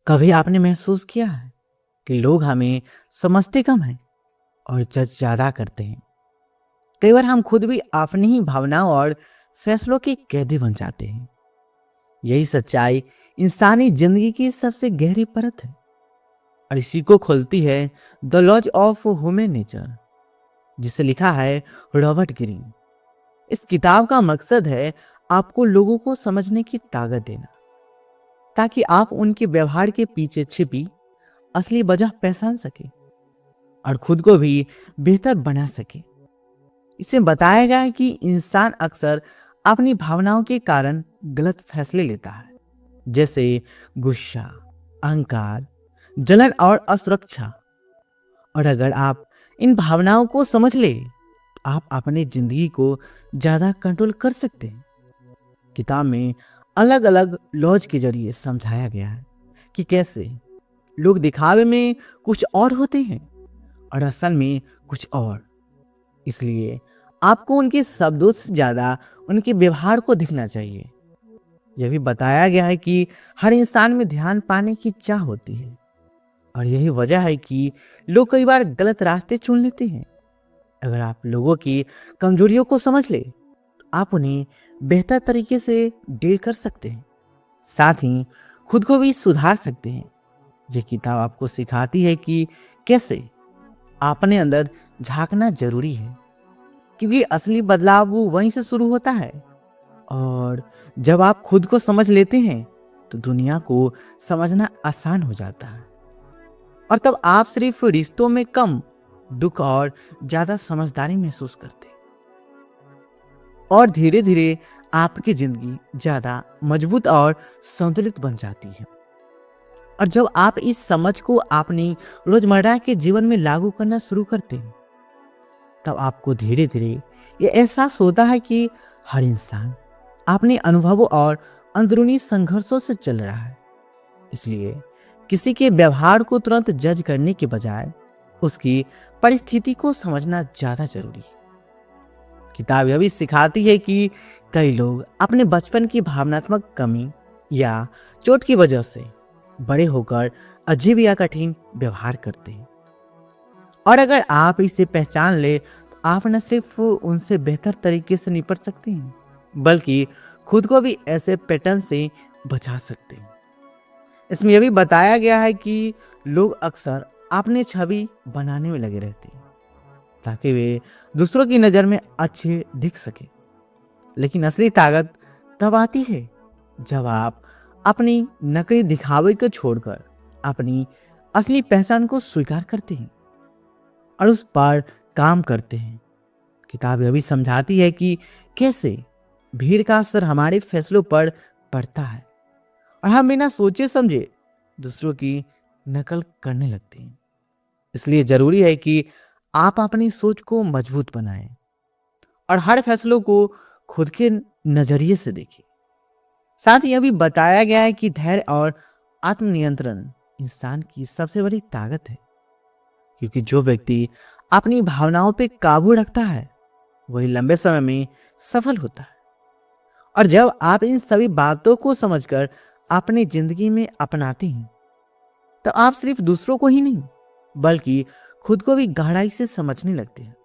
कभी आपने महसूस किया है कि लोग हमें समझते कम हैं और जज ज्यादा करते हैं। कई बार हम खुद भी अपनी ही भावनाओं और फैसलों के कैदी बन जाते हैं। यही सच्चाई इंसानी जिंदगी की सबसे गहरी परत है और इसी को खोलती है the laws of human nature, जिसे लिखा है रॉबर्ट ग्रीन। इस किताब का मकसद है आपको लोगों को समझने की ताकत देना, ताकि आप उनके व्यवहार के पीछे छिपी असली वजह पहचान सके और खुद को भी बेहतर बना सके। इसे बताया गया है कि इंसान अक्सर अपनी भावनाओं के कारण गलत फैसले लेता है, जैसे गुस्सा, अहंकार, जलन और असुरक्षा। और अगर आप इन भावनाओं को समझ ले, आप अपनी जिंदगी को ज्यादा कंट्रोल कर सकते हैं। किताब में अलग अलग लॉज के जरिए समझाया गया है कि कैसे लोग दिखावे में कुछ और होते हैं और असल में कुछ और। इसलिए आपको उनके शब्दों से ज्यादा उनके व्यवहार को दिखना चाहिए। यह भी बताया गया है कि हर इंसान में ध्यान पाने की चाह होती है और यही वजह है कि लोग कई बार गलत रास्ते चुन लेते हैं। अगर आप लोगों की कमजोरियों को समझ ले, तो आप उन्हें बेहतर तरीके से डील कर सकते हैं, साथ ही खुद को भी सुधार सकते हैं। यह किताब आपको सिखाती है कि कैसे अपने अंदर झांकना जरूरी है, क्योंकि असली बदलाव वो वहीं से शुरू होता है। और जब आप खुद को समझ लेते हैं तो दुनिया को समझना आसान हो जाता है और तब आप सिर्फ रिश्तों में कम दुख और ज्यादा समझदारी महसूस करते हैं और धीरे धीरे आपकी जिंदगी ज्यादा मजबूत और संतुलित बन जाती है। और जब आप इस समझ को अपनी रोजमर्रा के जीवन में लागू करना शुरू करते हैं, तब आपको धीरे धीरे ये एहसास होता है कि हर इंसान अपने अनुभवों और अंदरूनी संघर्षों से चल रहा है। इसलिए किसी के व्यवहार को तुरंत जज करने के बजाय उसकी परिस्थिति को समझना ज्यादा जरूरी है। किताब यह भी सिखाती है कि कई लोग अपने बचपन की भावनात्मक कमी या चोट की वजह से बड़े होकर अजीब या कठिन व्यवहार करते हैं। और अगर आप इसे पहचान ले, तो आप न सिर्फ उनसे बेहतर तरीके से निपट सकते हैं, बल्कि खुद को भी ऐसे पैटर्न से बचा सकते हैं। इसमें यह भी बताया गया है कि लोग अक्सर अपनी छवि बनाने में लगे रहते हैं ताकि वे दूसरों की नजर में अच्छे दिख सके। लेकिन असली ताकत तब आती है जब आप अपनी नकली दिखावे को छोड़कर अपनी असली पहचान को स्वीकार करते हैं और उस पर काम करते हैं। किताब यह भी समझाती है कि कैसे भीड़ का असर हमारे फैसलों पर पड़ता है और हम बिना सोचे समझे दूसरों की नकल करने लगते हैं। इसलिए जरूरी है कि आप अपनी सोच को मजबूत बनाएं और हर फैसलों को खुद के नजरिए से देखें। साथ ही यह भी बताया गया है कि धैर्य और आत्मनियंत्रण इंसान की सबसे बड़ी ताकत है, क्योंकि जो व्यक्ति अपनी भावनाओं पर काबू रखता है वही लंबे समय में सफल होता है। और जब आप इन सभी बातों को समझकर अपनी जिंदगी में अपनाते हैं, तो आप सिर्फ दूसरों को ही नहीं बल्कि खुद को भी गहराई से समझने लगते हैं।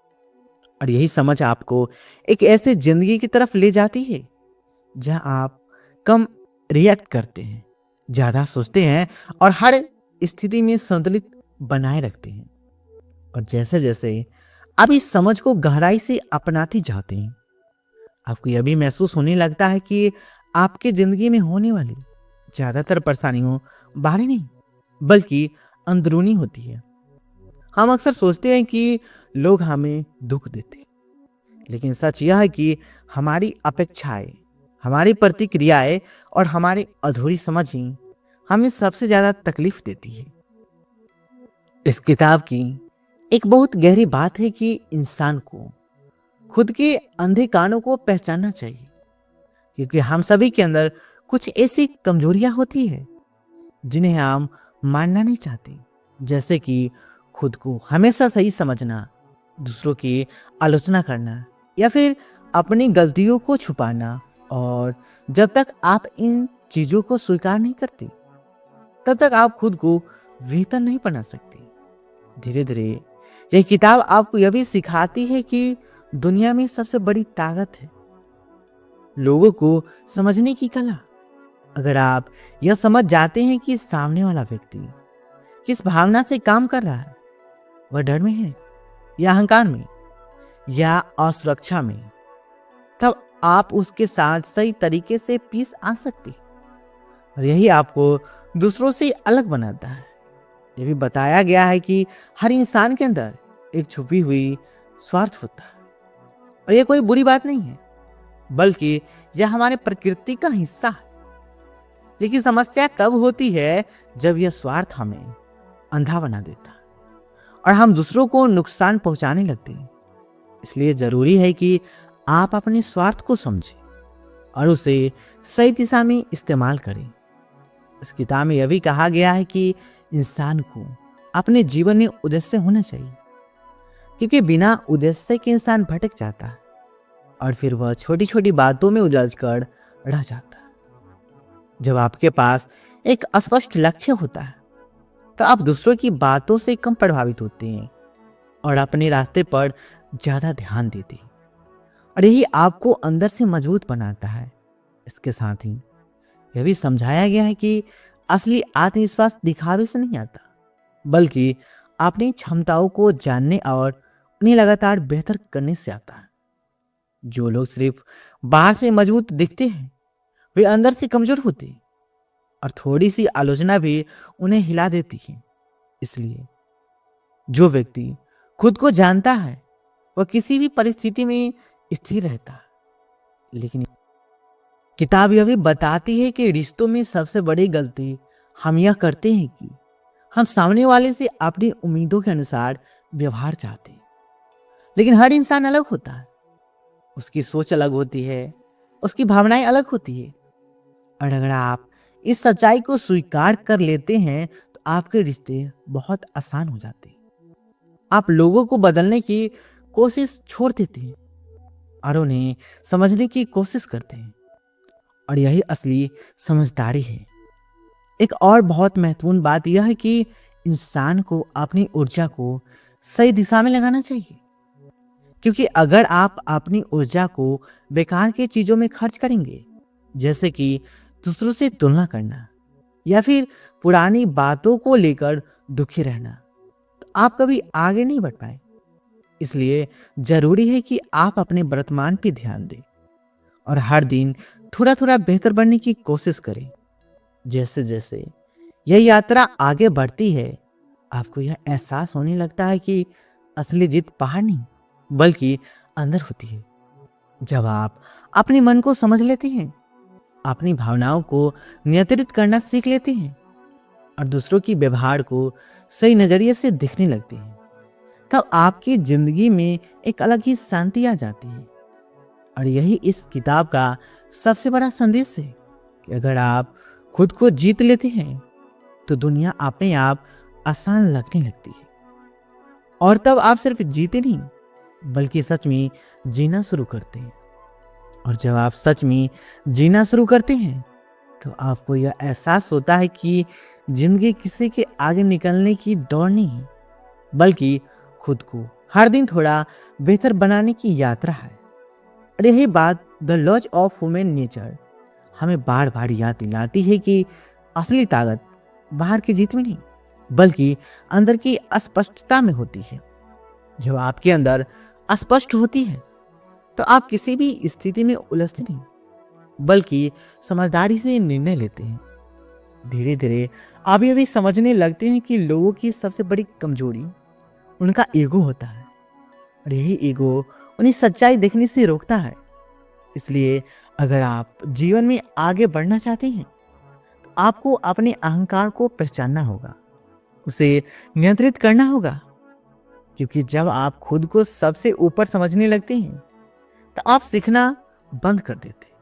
और यही समझ आपको एक ऐसे जिंदगी की तरफ ले जाती है जहां आप कम रिएक्ट करते हैं, ज्यादा सोचते हैं और हर स्थिति में संतुलित बनाए रखते हैं। और जैसे जैसे आप इस समझ को गहराई से अपनाते जाते हैं, आपको यह भी महसूस होने लगता है कि आपकी जिंदगी में होने वाली ज्यादातर परेशानियों बाहरी नहीं बल्कि अंदरूनी होती है। हम अक्सर सोचते हैं कि लोग हमें दुख देते हैं, लेकिन सच यह है कि हमारी अपेक्षाएं, हमारी प्रतिक्रियाएं और हमारी अधूरी समझ ही हमें सबसे ज्यादा तकलीफ देती है। इस किताब की एक बहुत गहरी बात है कि इंसान को खुद के अंधे कानों को पहचानना चाहिए, क्योंकि हम सभी के अंदर कुछ ऐसी कमजोरियां होती है जिन्हें हम मानना नहीं चाहते, जैसे कि खुद को हमेशा सही समझना, दूसरों की आलोचना करना या फिर अपनी गलतियों को छुपाना। और जब तक आप इन चीजों को स्वीकार नहीं करते, तब तक आप खुद को बेहतर नहीं बना सकते। धीरे धीरे यह किताब आपको यह भी सिखाती है कि दुनिया में सबसे बड़ी ताकत है लोगों को समझने की कला। अगर आप यह समझ जाते हैं कि सामने वाला व्यक्ति किस भावना से काम कर रहा है, वह डर में है या अहंकार में या असुरक्षा में, तब आप उसके साथ सही तरीके से पेश आ सकते हैं। और यही आपको दूसरों से अलग बनाता है। यह भी बताया गया है कि हर इंसान के अंदर एक छुपी हुई स्वार्थ होता है और यह कोई बुरी बात नहीं है, बल्कि यह हमारे प्रकृति का हिस्सा है। लेकिन समस्या तब होती है जब यह स्वार्थ हमें अंधा बना देता है और हम दूसरों को नुकसान पहुंचाने लगते हैं। इसलिए जरूरी है कि आप अपने स्वार्थ को समझें और उसे सही दिशा में इस्तेमाल करें। इस किताब में यह भी कहा गया है कि इंसान को अपने जीवन में उद्देश्य होना चाहिए, क्योंकि बिना उद्देश्य के इंसान भटक जाता है और फिर वह छोटी छोटी बातों में उलझकर रह जाता है। जब आपके पास एक स्पष्ट लक्ष्य होता है तो आप दूसरों की बातों से कम प्रभावित होते हैं और अपने रास्ते पर ज्यादा ध्यान देते हैं और यही आपको अंदर से मजबूत बनाता है। इसके साथ ही यह भी समझाया गया है कि असली आत्मविश्वास दिखावे से नहीं आता, बल्कि अपनी क्षमताओं को जानने और उन्हें लगातार बेहतर करने से आता है। जो लोग सिर्फ बाहर से मजबूत दिखते हैं वे अंदर से कमजोर होते हैं और थोड़ी सी आलोचना भी उन्हें हिला देती है। इसलिए जो व्यक्ति खुद को जानता है वह किसी भी परिस्थिति में स्थिर रहता है। लेकिन किताब यह भी बताती है कि रिश्तों में सबसे बड़ी गलती हम यह करते हैं कि हम सामने वाले से अपनी उम्मीदों के अनुसार व्यवहार चाहते हैं। लेकिन हर इंसान अलग होता है, उसकी सोच अलग होती है, उसकी भावनाएं अलग होती है और अगर आप इस सच्चाई को स्वीकार कर लेते हैं तो आपके रिश्ते बहुत आसान हो जाते हैं। आप लोगों को बदलने की कोशिश छोड़ देते हैं और उन्हें समझने की कोशिश करते हैं और यही असली समझदारी है। एक और बहुत महत्वपूर्ण बात यह है कि इंसान को अपनी ऊर्जा को सही दिशा में लगाना चाहिए, क्योंकि अगर आप अपनी ऊर्जा को बेकार की चीजों में खर्च करेंगे, जैसे कि दूसरों से तुलना करना या फिर पुरानी बातों को लेकर दुखी रहना, तो आप कभी आगे नहीं बढ़ पाए। इसलिए जरूरी है कि आप अपने वर्तमान पे ध्यान दें और हर दिन थोड़ा थोड़ा बेहतर बनने की कोशिश करें। जैसे जैसे यह यात्रा आगे बढ़ती है, आपको यह एहसास होने लगता है कि असली जीत बाहर नहीं बल्कि अंदर होती है। जब आप अपने मन को समझ लेते हैं, अपनी भावनाओं को नियंत्रित करना सीख लेते हैं और दूसरों की व्यवहार को सही नजरिए से देखने लगते हैं, तब आपकी जिंदगी में एक अलग ही शांति आ जाती है। और यही इस किताब का सबसे बड़ा संदेश है कि अगर आप खुद को जीत लेते हैं तो दुनिया अपने आप आसान लगने लगती है और तब आप सिर्फ जीते नहीं बल्कि सच में जीना शुरू करते हैं। और जब आप सच में जीना शुरू करते हैं तो आपको यह एहसास होता है कि जिंदगी किसी के आगे निकलने की दौड़ नहीं है, बल्कि खुद को हर दिन थोड़ा बेहतर बनाने की यात्रा है। और यही बात the laws of human nature हमें बार बार याद दिलाती है कि असली ताकत बाहर की जीत में नहीं बल्कि अंदर की अस्पष्टता में होती है। जब आपके अंदर अस्पष्ट होती है तो आप किसी भी स्थिति में उलझते नहीं बल्कि समझदारी से निर्णय लेते हैं। धीरे धीरे आप ये भी समझने लगते हैं कि लोगों की सबसे बड़ी कमजोरी उनका ईगो होता है और यही ईगो उन्हें सच्चाई देखने से रोकता है। इसलिए अगर आप जीवन में आगे बढ़ना चाहते हैं तो आपको अपने अहंकार को पहचानना होगा, उसे नियंत्रित करना होगा, क्योंकि जब आप खुद को सबसे ऊपर समझने लगते हैं तो आप सीखना बंद कर देते हैं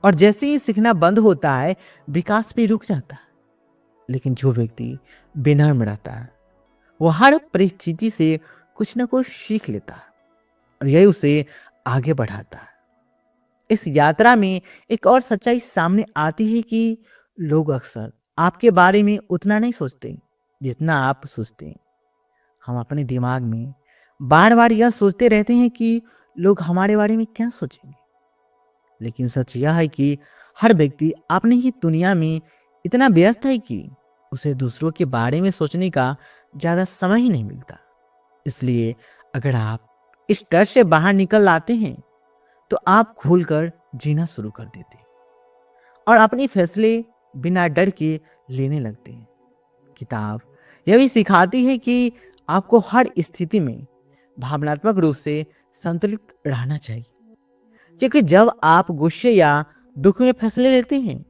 और जैसे ही सीखना बंद होता है विकास भी रुक जाता है। लेकिन जो व्यक्ति विनम्र रहता है वो हर परिस्थिति से कुछ न कुछ सीख लेता है और यही उसे आगे बढ़ाता है। इस यात्रा में एक और सच्चाई सामने आती है कि लोग अक्सर आपके बारे में उतना नहीं सोचते जितना आप सोचते हैं। हम अपने दिमाग में बार बार यह सोचते रहते हैं कि लोग हमारे बारे में क्या सोचेंगे। लेकिन सच यह है कि हर व्यक्ति अपनी ही दुनिया में इतना व्यस्त है कि उसे दूसरों के बारे में सोचने का ज़्यादा समय ही नहीं मिलता। इसलिए अगर आप इस डर से बाहर निकल आते हैं तो आप खुलकर जीना शुरू कर देते हैं और अपने फैसले बिना डर के लेने लगते हैं। किताब यह भी सिखाती है कि आपको हर स्थिति में भावनात्मक रूप से संतुलित रहना चाहिए, क्योंकि जब आप गुस्से या दुख में फैसले लेते हैं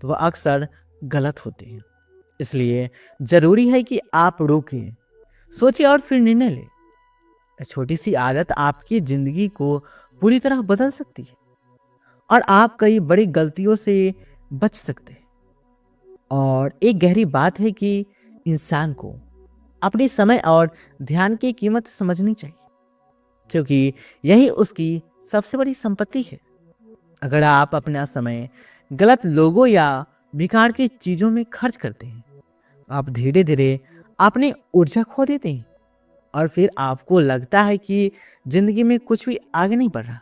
तो वह अक्सर गलत होते हैं। इसलिए जरूरी है कि आप रोकें, सोचें और फिर निर्णय लें। यह छोटी सी आदत आपकी जिंदगी को पूरी तरह बदल सकती है और आप कई बड़ी गलतियों से बच सकते हैं। और एक गहरी बात है कि इंसान को अपने समय और ध्यान की कीमत समझनी चाहिए, क्योंकि यही उसकी सबसे बड़ी संपत्ति है। अगर आप अपना समय गलत लोगों या बेकार की चीजों में खर्च करते हैं, आप धीरे धीरे अपनी ऊर्जा खो देते हैं और फिर आपको लगता है कि जिंदगी में कुछ भी आगे नहीं बढ़ रहा।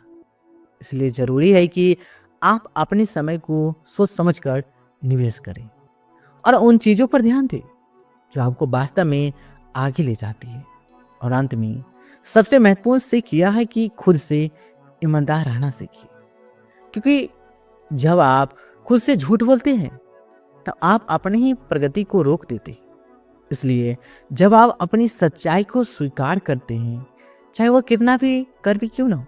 इसलिए जरूरी है कि आप अपने समय को सोच समझकर निवेश करें और उन चीजों पर ध्यान दें जो आपको वास्तव में आगे ले जाती है। और अंत में सबसे महत्वपूर्ण सीख यह है कि खुद से ईमानदार रहना सीखिए, क्योंकि जब आप खुद से झूठ बोलते हैं तब आप अपनी ही प्रगति को रोक देते हैं। इसलिए जब आप अपनी सच्चाई को स्वीकार करते हैं, चाहे वह कितना भी कर भी क्यों ना हो,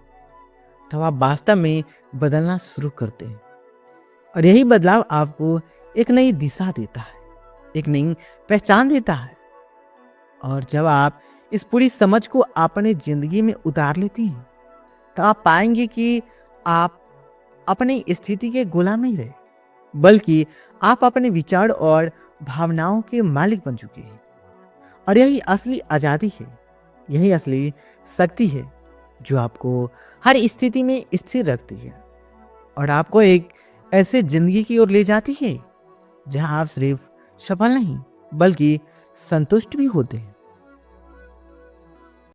तब आप वास्तव में बदलना शुरू करते हैं और यही बदलाव आपको एक नई दिशा देता है, एक नई पहचान देता है। और जब आप इस पूरी समझ को अपने जिंदगी में उतार लेते हैं तो आप पाएंगे कि आप अपनी स्थिति के गुलाम नहीं रहे, बल्कि आप अपने विचार और भावनाओं के मालिक बन चुके हैं। और यही असली आज़ादी है, यही असली शक्ति है जो आपको हर स्थिति में स्थिर रखती है और आपको एक ऐसे जिंदगी की ओर ले जाती है जहां आप सिर्फ सफल नहीं बल्कि संतुष्ट भी होते हैं।